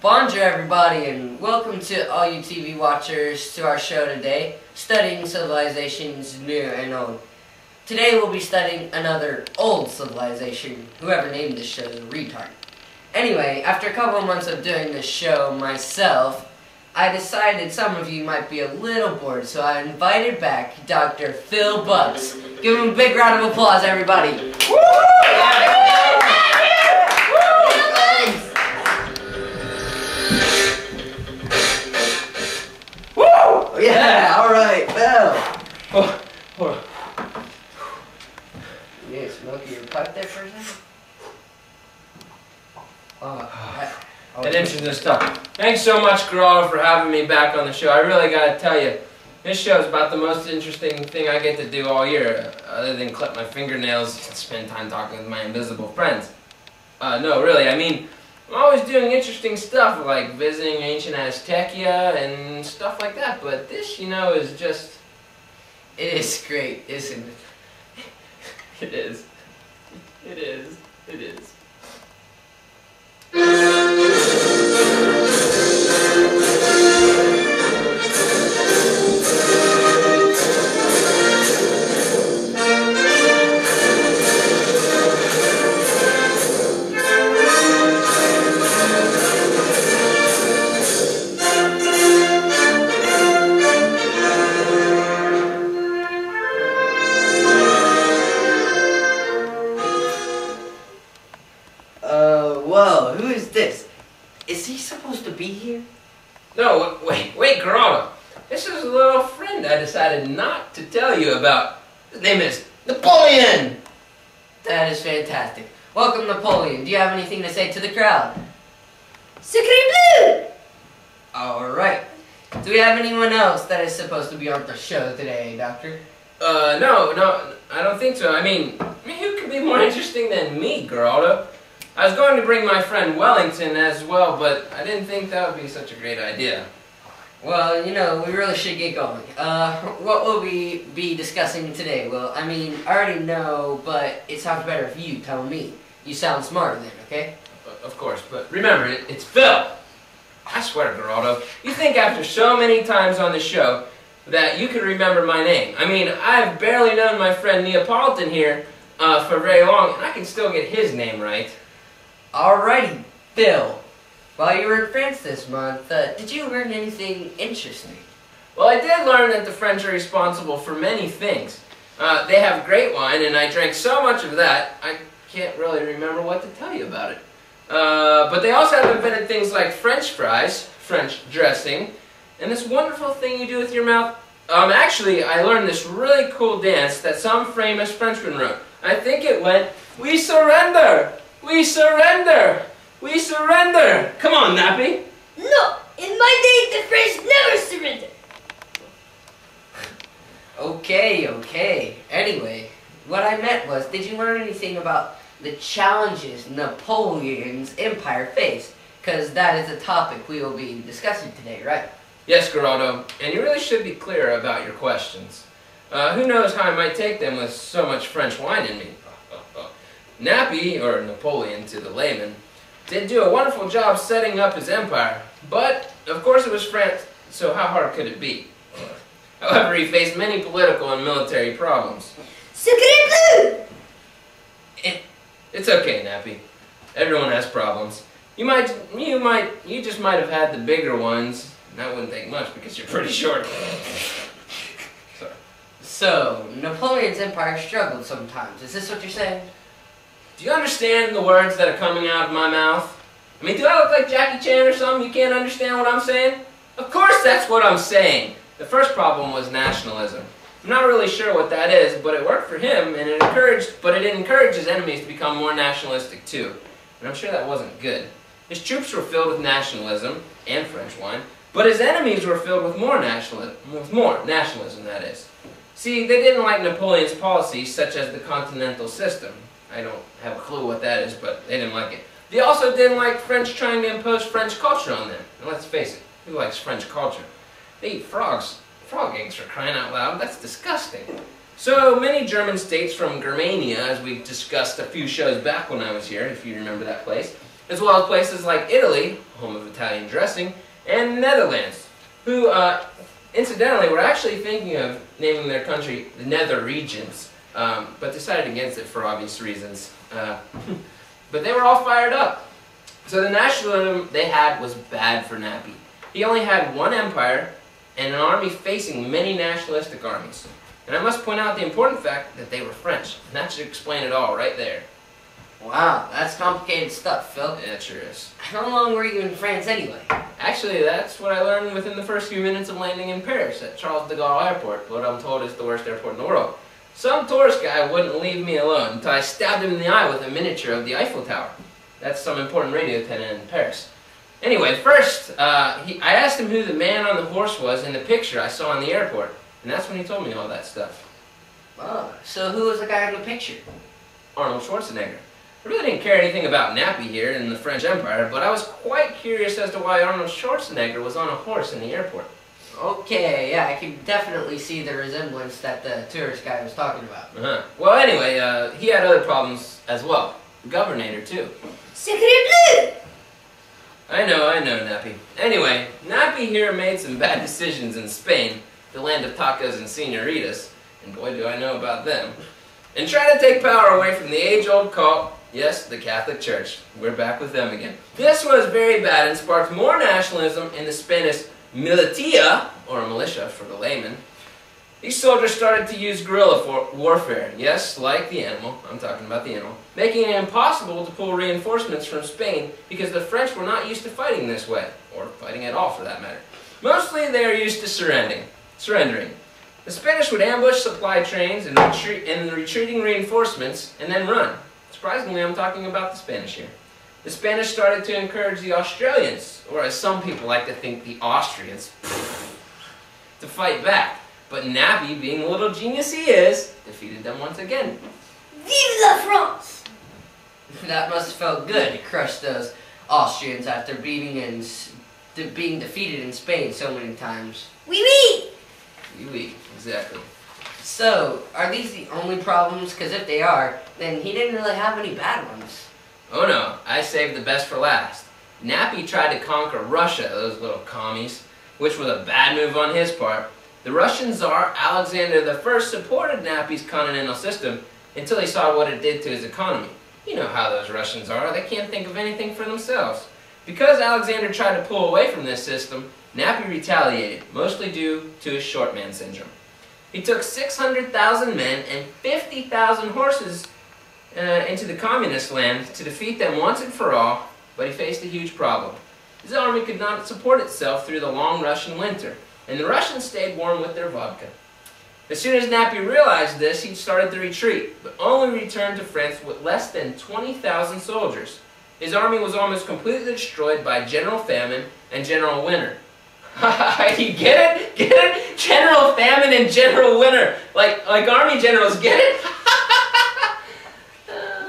Bonjour everybody, and welcome to all you TV watchers to our show today, Studying Civilizations New and Old. Today we'll be studying another old civilization. Whoever named this show is a retard. Anyway, after a couple of months of doing this show myself, I decided some of you might be a little bored, so I invited back Dr. Phil Bucks. Give him a big round of applause, everybody. Woo! Yeah, alright, Phil. Oh, hold on. You need to smoke your pipe there for a second? That interesting stuff. Thanks so much, Geraldo, for having me back on the show. I really gotta tell you, this show is about the most interesting thing I get to do all year, other than clip my fingernails and spend time talking with my invisible friends. No, really, I mean, I'm always doing interesting stuff, like visiting ancient Aztecia and stuff like that, but this, you know, is just... It is great, isn't it? It is. It is. It is. Whoa, who is this? Is he supposed to be here? No, wait, Geraldo. This is a little friend I decided not to tell you about. His name is Napoleon! That is fantastic. Welcome, Napoleon. Do you have anything to say to the crowd? Sacre bleu! Alright. Do we have anyone else that is supposed to be on the show today, Doctor? No, I don't think so. I mean, who could be more interesting than me, Geraldo? I was going to bring my friend Wellington as well, but I didn't think that would be such a great idea. Well, you know, we really should get going. What will we be discussing today? Well, I mean, I already know, but it sounds better if you tell me. You sound smarter then, okay? Of course, but remember, it's Phil. I swear, Geraldo, you think after so many times on the show that you could remember my name. I mean, I've barely known my friend Napoleon here for very long, and I can still get his name right. Alrighty, Phil. While you were in France this month, did you learn anything interesting? Well, I did learn that the French are responsible for many things. They have great wine, and I drank so much of that, I can't really remember what to tell you about it. But they also have invented things like French fries, French dressing, and this wonderful thing you do with your mouth. Actually, I learned this really cool dance that some famous Frenchman wrote. I think it went, "We surrender! We surrender! We surrender!" Come on, Nappy! No! In my day, the French never surrendered! Okay. Anyway, what I meant was, did you learn anything about the challenges Napoleon's empire faced? Because that is a topic we will be discussing today, right? Yes, Geraldo, and you really should be clear about your questions. Who knows how I might take them with so much French wine in me? Nappy, or Napoleon to the layman, did do a wonderful job setting up his empire, but of course it was France, so how hard could it be? However, he faced many political and military problems. Sacre bleu! It's okay, Nappy. Everyone has problems. You just might have had the bigger ones, and that wouldn't take much because you're pretty short. Sorry. So, Napoleon's empire struggled sometimes. Is this what you're saying? Do you understand the words that are coming out of my mouth? I mean, do I look like Jackie Chan or something? You can't understand what I'm saying? Of course that's what I'm saying. The first problem was nationalism. I'm not really sure what that is, but it worked for him, and it encouraged his enemies to become more nationalistic too. And I'm sure that wasn't good. His troops were filled with nationalism, and French wine, but his enemies were filled with more nationalism, that is. See, they didn't like Napoleon's policies, such as the continental system. I don't have a clue what that is, but they didn't like it. They also didn't like French trying to impose French culture on them. And let's face it, who likes French culture? They eat frogs. Frog eggs, for crying out loud. That's disgusting. So many German states from Germania, as we discussed a few shows back when I was here, if you remember that place, as well as places like Italy, home of Italian dressing, and Netherlands, who, incidentally, were actually thinking of naming their country the Nether Regions, but decided against it for obvious reasons. But they were all fired up. So the nationalism they had was bad for Nappy. He only had one empire and an army facing many nationalistic armies. And I must point out the important fact that they were French, and that should explain it all right there. Wow, that's complicated stuff, Phil. Yeah, it sure is. How long were you in France anyway? Actually, that's what I learned within the first few minutes of landing in Paris at Charles de Gaulle Airport, what I'm told is the worst airport in the world. Some tourist guy wouldn't leave me alone until I stabbed him in the eye with a miniature of the Eiffel Tower. That's some important radio tenant in Paris. Anyway, first, I asked him who the man on the horse was in the picture I saw in the airport, and that's when he told me all that stuff. Oh, so who was the guy in the picture? Arnold Schwarzenegger. I really didn't care anything about Nappy here in the French Empire, but I was quite curious as to why Arnold Schwarzenegger was on a horse in the airport. Okay, yeah, I can definitely see the resemblance that the tourist guy was talking about. Well, anyway, he had other problems as well. The governor, too. Sacre bleu! I know, Nappy. Anyway, Nappy here made some bad decisions in Spain, the land of tacos and senoritas, and boy do I know about them, and tried to take power away from the age-old cult, yes, the Catholic Church. We're back with them again. This was very bad and sparked more nationalism in the Spanish militia, or militia for the layman. These soldiers started to use guerrilla warfare, yes, like the animal, I'm talking about the animal, making it impossible to pull reinforcements from Spain because the French were not used to fighting this way, or fighting at all for that matter. Mostly they are used to surrendering. The Spanish would ambush supply trains and retreating reinforcements and then run. Surprisingly, I'm talking about the Spanish here. The Spanish started to encourage the Australians, or as some people like to think, the Austrians, to fight back. But Nappy, being the little genius he is, defeated them once again. Vive la France! That must have felt good to crush those Austrians after being defeated in Spain so many times. Oui, oui! Oui, exactly. So, are these the only problems? Because if they are, then he didn't really have any bad ones. Oh no, I saved the best for last. Nappy tried to conquer Russia, those little commies, which was a bad move on his part. The Russian Tsar Alexander I supported Nappy's continental system until he saw what it did to his economy. You know how those Russians are, they can't think of anything for themselves. Because Alexander tried to pull away from this system, Nappy retaliated, mostly due to his short man syndrome. He took 600,000 men and 50,000 horses into the communist land to defeat them once and for all, but he faced a huge problem. His army could not support itself through the long Russian winter, and the Russians stayed warm with their vodka. As soon as Nappy realized this, he started the retreat, but only returned to France with less than 20,000 soldiers. His army was almost completely destroyed by General Famine and General Winter. You get it? Get it? General Famine and General Winter. Like army generals, get it?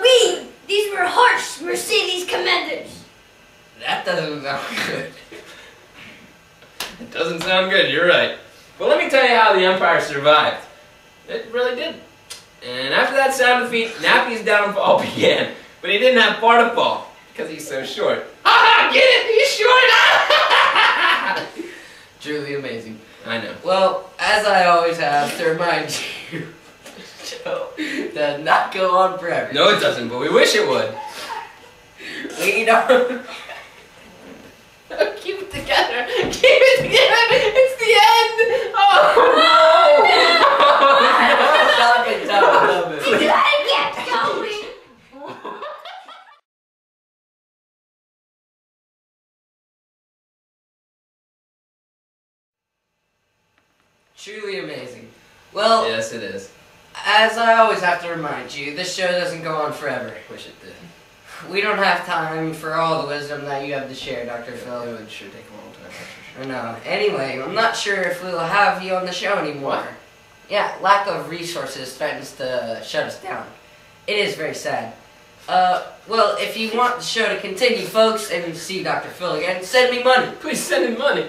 Oui, these were harsh Mercedes commanders. That doesn't sound good. It doesn't sound good, you're right. But let me tell you how the Empire survived. It really did. And after that sound defeat, Nappy's downfall began. But he didn't have far to fall, because he's so short. Ah, get it? He's short! Truly amazing. I know. Well, as I always have to remind you, the show does not go on forever. No, it doesn't, but we wish it would. We don't... Keep it together. Keep it together. It's the end. Oh no! Stop it, stop it. You gotta get going! Truly amazing. Well, Yes, it is. as I always have to remind you, this show doesn't go on forever. Wish it did. We don't have time for all the wisdom that you have to share, Dr. Phil. It would sure take a long time, that's for sure. I know. Anyway, I'm not sure if we'll have you on the show anymore. What? Yeah, lack of resources threatens to shut us down. It is very sad. Well, if you want the show to continue, folks, and see Dr. Phil again, send me money. Please send him money.